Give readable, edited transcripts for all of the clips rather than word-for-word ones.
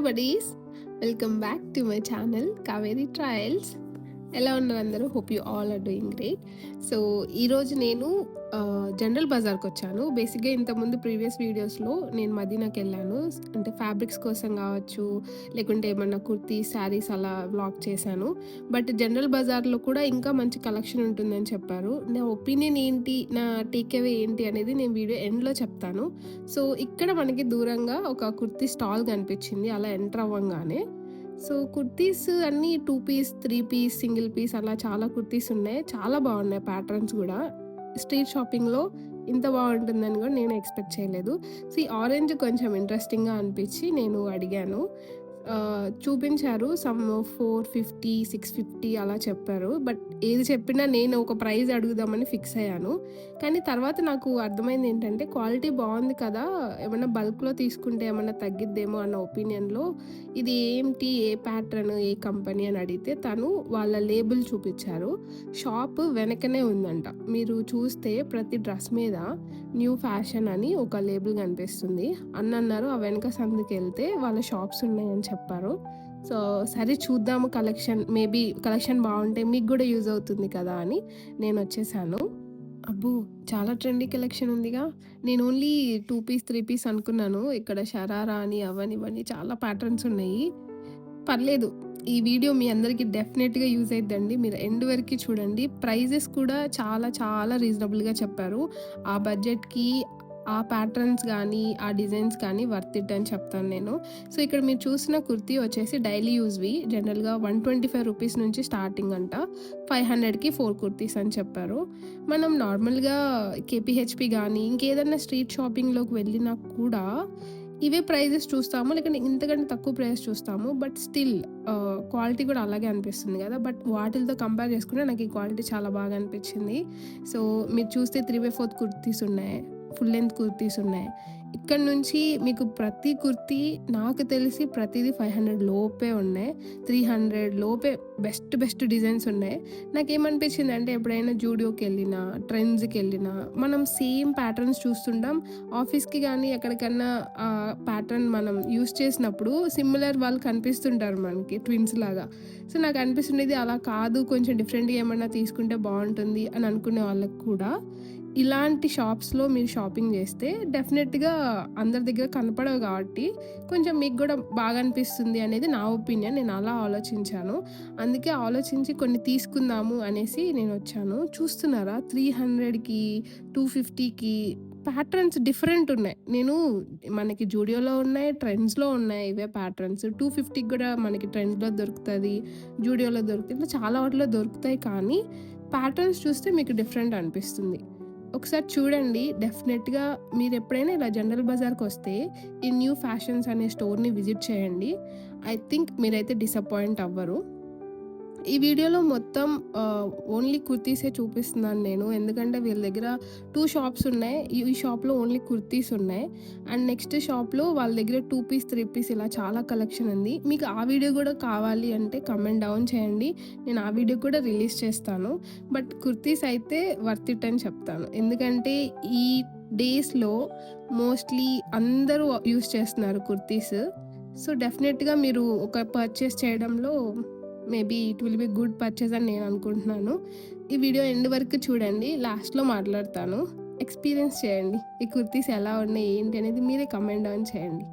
Buddies, welcome back to my channel Kaveri trails. ఎలా ఉన్నారు అందరూ? Hope you all are doing great. So ఈరోజు నేను జనరల్ బజార్కి వచ్చాను. బేసిక్గా ఇంతకుముందు ప్రీవియస్ వీడియోస్లో నేను మదీనాకి వెళ్ళాను. అంటే ఫ్యాబ్రిక్స్ కోసం కావచ్చు, లేకుంటే ఏమన్నా కుర్తీ శారీస్ అలా వ్లాగ్ చేశాను. బట్ జనరల్ బజార్లో కూడా ఇంకా మంచి కలెక్షన్ ఉంటుందని చెప్పారు. నా ఒపీనియన్ ఏంటి, నా టేక్ అవే ఏంటి అనేది నేను వీడియో ఎండ్లో చెప్తాను. సో ఇక్కడ మనకి దూరంగా ఒక కుర్తీ స్టాల్ కనిపించింది అలా ఎంటర్ అవ్వంగానే. సో కుర్తీస్ అన్నీ 2 పీస్, 3 పీస్, సింగిల్ పీస్ అలా చాలా కుర్తీస్ ఉన్నాయి. చాలా బాగున్నాయి ప్యాటర్న్స్ కూడా. స్ట్రీట్ షాపింగ్లో ఇంత బాగుంటుందని కూడా నేను ఎక్స్పెక్ట్ చేయలేదు. సో ఈ ఆరెంజ్ కొంచెం ఇంట్రెస్టింగ్గా అనిపించి నేను అడిగాను. చూపించారు. సమ్ 450, 650 అలా చెప్పారు. బట్ ఏది చెప్పినా నేను ఒక ప్రైజ్ అడుగుదామని ఫిక్స్ అయ్యాను. కానీ తర్వాత నాకు అర్థమైంది ఏంటంటే క్వాలిటీ బాగుంది కదా, ఏమన్నా బల్క్లో తీసుకుంటే ఏమన్నా తగ్గిద్దేమో అన్న ఒపీనియన్లో ఇది ఏంటి, ఏ ప్యాటర్న్, ఏ కంపెనీ అని అడిగితే తను వాళ్ళ లేబుల్ చూపించారు. షాప్ వెనకనే ఉందంట. మీరు చూస్తే ప్రతి డ్రెస్ మీద న్యూ ఫ్యాషన్ అని ఒక లేబుల్ కనిపిస్తుంది. అన్నారు ఆ వెనక సందుకి వెళ్తే వాళ్ళ షాప్స్ ఉన్నాయని చెప్పారు. సో సరే చూద్దాము, కలెక్షన్ మేబీ కలెక్షన్ బాగుంటే మీకు కూడా యూజ్ అవుతుంది కదా అని నేను వచ్చేసాను. అబ్బో, చాలా ట్రెండీ కలెక్షన్ ఉందిగా. నేను ఓన్లీ 2 పీస్, 3 పీస్ అనుకున్నాను. ఇక్కడ షరారా అని అవని ఇవన్నీ చాలా ప్యాటర్న్స్ ఉన్నాయి. పర్లేదు, ఈ వీడియో మీ అందరికీ డెఫినెట్గా యూజ్ అయిద్దండి. మీరు ఎండ్ వరకు చూడండి. ప్రైజెస్ కూడా చాలా చాలా రీజనబుల్గా చెప్పారు. ఆ బడ్జెట్కి ఆ ప్యాటర్న్స్ కానీ ఆ డిజైన్స్ కానీ వర్త్ ఇట్ అని చెప్తాను నేను. సో ఇక్కడ మీరు చూసిన కుర్తీ వచ్చేసి డైలీ యూజ్వి. జనరల్గా 125 రూపీస్ నుంచి స్టార్టింగ్ అంట. 500కి 4 కుర్తీస్ అని చెప్పారు. మనం నార్మల్గా కేపీహెచ్పి కానీ ఇంకేదన్నా స్ట్రీట్ షాపింగ్లోకి వెళ్ళినా కూడా ఇవే ప్రైజెస్ చూస్తాము, లేకుంటే ఇంతకంటే తక్కువ ప్రైస్ చూస్తాము. బట్ స్టిల్ క్వాలిటీ కూడా అలాగే అనిపిస్తుంది కదా. బట్ వాటితో కంపేర్ చేసుకుంటే నాకు ఈ క్వాలిటీ చాలా బాగా అనిపించింది. సో మీరు చూస్తే 3/4 కుర్తీస్ ఉన్నాయి, ఫుల్ లెంత్ కుర్తీస్ ఉన్నాయి. ఇక్కడ నుంచి మీకు ప్రతి కుర్తీ నాకు తెలిసి ప్రతిదీ 500 లోపే ఉన్నాయి. 300 లోపే బెస్ట్ డిజైన్స్ ఉన్నాయి. నాకేమనిపించింది అంటే ఎప్పుడైనా జూడియోకి వెళ్ళినా, ట్రెండ్స్కి వెళ్ళినా మనం సేమ్ ప్యాటర్న్స్ చూస్తుంటాం. ఆఫీస్కి కానీ ఎక్కడికన్నా ప్యాటర్న్ మనం యూస్ చేసినప్పుడు సిమిలర్ వాళ్ళు కనిపిస్తుంటారు మనకి ట్విన్స్ లాగా. సో నాకు అనిపిస్తుండేది అలా కాదు, కొంచెం డిఫరెంట్గా ఏమన్నా తీసుకుంటే బాగుంటుంది అని అనుకునే వాళ్ళకి కూడా ఇలాంటి షాప్స్లో మీరు షాపింగ్ చేస్తే డెఫినెట్గా అందరి దగ్గర కనపడవు కాబట్టి కొంచెం మీకు కూడా బాగా అనిపిస్తుంది అనేది నా ఒపీనియన్. నేను అలా ఆలోచించాను. అందుకే ఆలోచించి కొన్ని తీసుకుందాము అనేసి నేను వచ్చాను. చూస్తున్నారా 300కి, 250కి ప్యాటర్న్స్ డిఫరెంట్ ఉన్నాయి. మనకి జూడియోలో ఉన్నాయి, ట్రెండ్స్లో ఉన్నాయి ఇవే ప్యాటర్న్స్. 250కి కూడా మనకి ట్రెండ్స్లో దొరుకుతుంది, జూడియోలో దొరుకుతుంది, ఇట్లా చాలా వాటిలో దొరుకుతాయి. కానీ ప్యాటర్న్స్ చూస్తే మీకు డిఫరెంట్ అనిపిస్తుంది. ఒకసారి చూడండి. డెఫినెట్గా మీరు ఎప్పుడైనా ఇలా జనరల్ బజార్కి వస్తే ఈ న్యూ ఫ్యాషన్స్ అనే స్టోర్ని విజిట్ చేయండి. ఐ థింక్ మీరైతే డిసప్పాయింట్ అవ్వరు. ఈ వీడియోలో మొత్తం ఓన్లీ కుర్తీసే చూపిస్తున్నాను నేను, ఎందుకంటే వీళ్ళ దగ్గర 2 షాప్స్ ఉన్నాయి. ఈ షాప్లో ఓన్లీ కుర్తీస్ ఉన్నాయి. అండ్ నెక్స్ట్ షాప్లో వాళ్ళ దగ్గర 2 పీస్, 3 పీస్ ఇలా చాలా కలెక్షన్ ఉంది. మీకు ఆ వీడియో కూడా కావాలి అంటే కమెంట్ డౌన్ చేయండి, నేను ఆ వీడియో కూడా రిలీజ్ చేస్తాను. బట్ కుర్తీస్ అయితే వర్త్ ఇట్ అని చెప్తాను. ఎందుకంటే ఈ డేస్లో మోస్ట్లీ అందరూ యూస్ చేస్తున్నారు కుర్తీస్. సో డెఫినెట్గా మీరు ఒక పర్చేస్ చేయడంలో maybe it will be good purchase అని నేను అనుకుంటున్నాను. ఈ వీడియో ఎండ్ వరకు చూడండి, లాస్ట్లో మాట్లాడతాను. ఎక్స్పీరియన్స్ చేయండి ఈ కుర్తీస్ ఎలా ఉన్నాయి ఏంటి అనేది మీరే కమెంట్ డౌన్ చేయండి.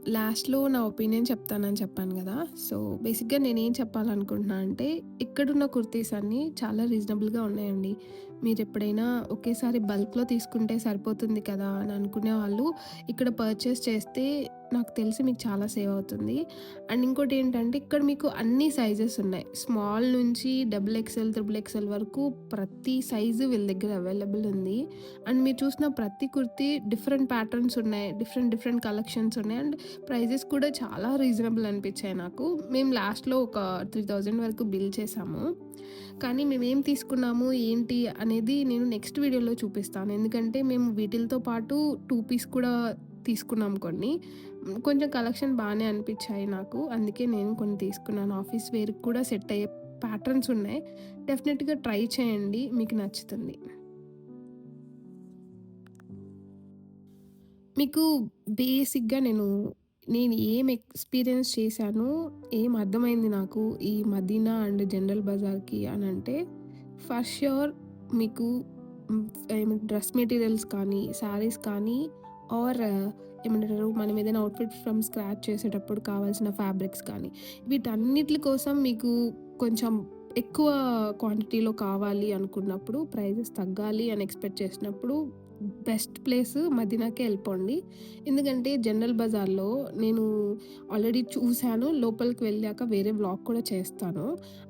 లాస్ట్‌లో నా ఒపీనియన్ చెప్తానని చెప్పాను గదా! సో, బేసిక్‌గా నేనేం చెప్పాలనుకుంటున్నా అంటే, ఇక్కడున్న కుర్తీస్ అన్నీ చాలా రీజనబుల్‌గా ఉన్నాయండి. మీరెప్పుడైనా ఒకేసారి బల్క్‌లో తీసుకుంటే సరిపోతుంది కదా అని అనుకునే వాళ్ళు ఇక్కడ పర్చేస్ చేస్తే నాకు తెలిసి మీకు చాలా సేవ్ అవుతుంది. అండ్ ఇంకోటేంటంటే, ఇక్కడ మీకు అన్ని సైజెస్ ఉన్నాయి. స్మాల్ నుంచి డబుల్ ఎక్స్‌ఎల్, త్రిబుల్ ఎక్స్‌ఎల్ వరకు ప్రతి సైజు వీళ్ళ దగ్గర అవైలబుల్ ఉంది. అండ్ మీరు చూసిన ప్రతి కుర్తీ డిఫరెంట్ ప్యాటర్న్స్ ఉన్నాయి. డిఫరెంట్ డిఫరెంట్ కలెక్షన్స్ ఉన్నాయి. అండ్ ప్రైజెస్ కూడా చాలా రీజనబుల్ అనిపించాయి నాకు. మేము లాస్ట్‌లో ఒక 3000 వరకు బిల్ చేశాము. కానీ మేమేం తీసుకున్నాము, ఏంటి అనేది నేను నెక్స్ట్ వీడియోలో చూపిస్తాను. ఎందుకంటే మేము వీటిలతో పాటు 2 పీస్ కూడా తీసుకున్నాం కొన్ని. కొంచెం కలెక్షన్ బానే అనిపించాయి నాకు. అందుకే నేను కొన్ని తీసుకున్నాను. ఆఫీస్ వేర్‌కి కూడా సెట్ అయ్యే ప్యాటర్న్స్ ఉన్నాయి. డెఫినిట్‌గా ట్రై చేయండి. మీకు నచ్చుతుంది. మీకు బేసిక్‌గా నేను ఏం ఎక్స్‌పీరియన్స్ చేశానో, ఏం అర్థమైంది నాకు ఈ మదీనా అండ్ జనరల్ బజార్‌కి అనంటే, ఫర్ ష్యూర్ మీకు డ్రెస్ మెటీరియల్స్ కానీ, శారీస్ కానీ ఆర్ ఏమంటారు మనం ఏదైనా అవుట్‌ఫిట్ ఫ్రమ్ స్క్రాచ్ చేసేటప్పుడు కావాల్సిన ఫ్యాబ్రిక్స్ కానీ, వీటన్నిట్లి కోసం మీకు కొంచెం ఎక్కువ క్వాంటిటీలో కావాలి అనుకున్నప్పుడు, ప్రైజెస్ తగ్గాలి అని ఎక్స్‌పెక్ట్ చేసినప్పుడు బెస్ట్ ప్లేస్ మదీనాకే ఎళ్ళిపోండి. ఎందుకంటే జనరల్ బజార్‌లో నేను ఆల్రెడీ చూసాను. లోపలికి వెళ్ళాక వేరే వ్లాగ్ కూడా చేస్తాను.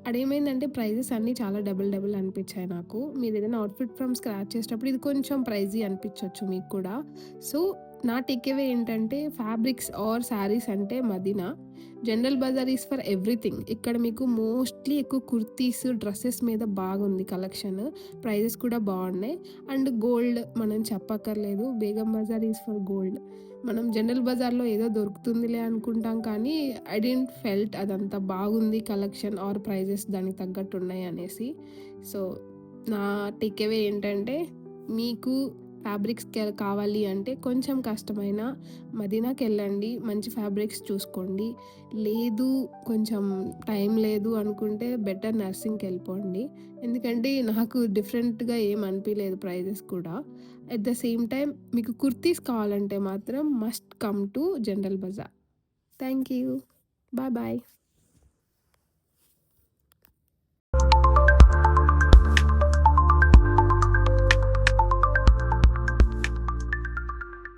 అడేమైందంటే ప్రైజెస్ అన్నీ చాలా డబుల్ డబుల్ అనిపించాయి నాకు. మీరేదైనా అవుట్‌ఫిట్ ఫ్రమ్ స్క్రాచ్ చేసేటప్పుడు ఇది కొంచెం ప్రైజీ అనిపించొచ్చు మీకు కూడా. సో, నా టేక్ అవే ఏంటంటే ఫ్యాబ్రిక్స్ ఆర్ శారీస్ అంటే Madina. General Bazaar is for everything. ఇక్కడ మీకు మోస్ట్‌లీ ఎక్కువ కుర్తీస్, డ్రెసెస్ మీద బాగుంది కలెక్షన్. ప్రైజెస్ కూడా బాగున్నాయి. అండ్ గోల్డ్ మనం చెప్పక్కర్లేదు. Begum Bazaar is for gold. మనం జనరల్ బజార్‌లో ఏదో దొరుకుతుందిలే అనుకుంటాం కానీ, ఐ డిడ్ంట్ ఫెల్ట్ అదంతా బాగుంది కలెక్షన్ ఆర్ ప్రైజెస్ దానికి తగ్గట్టు ఉన్నాయి అనేసి. సో, నా టేక్ అవే ఏంటంటే, మీకు ఫ్యాబ్రిక్స్ కావాలి అంటే కొంచెం కష్టమైనా మదీనాకెళ్ళండి. మంచి ఫ్యాబ్రిక్స్ చూసుకోండి. లేదు కొంచెం టైం లేదు అనుకుంటే బెటర్ నర్సింగ్‌కెళ్ళిపోండి. ఎందుకంటే నాకు డిఫరెంట్‌గా ఏం అనిపియలేదు ప్రైజెస్ కూడా. ఎట్ ద సేమ్ టైమ్ మీకు కుర్తీస్ కావాలంటే మాత్రం must come to General Bazaar. Thank you. Bye bye.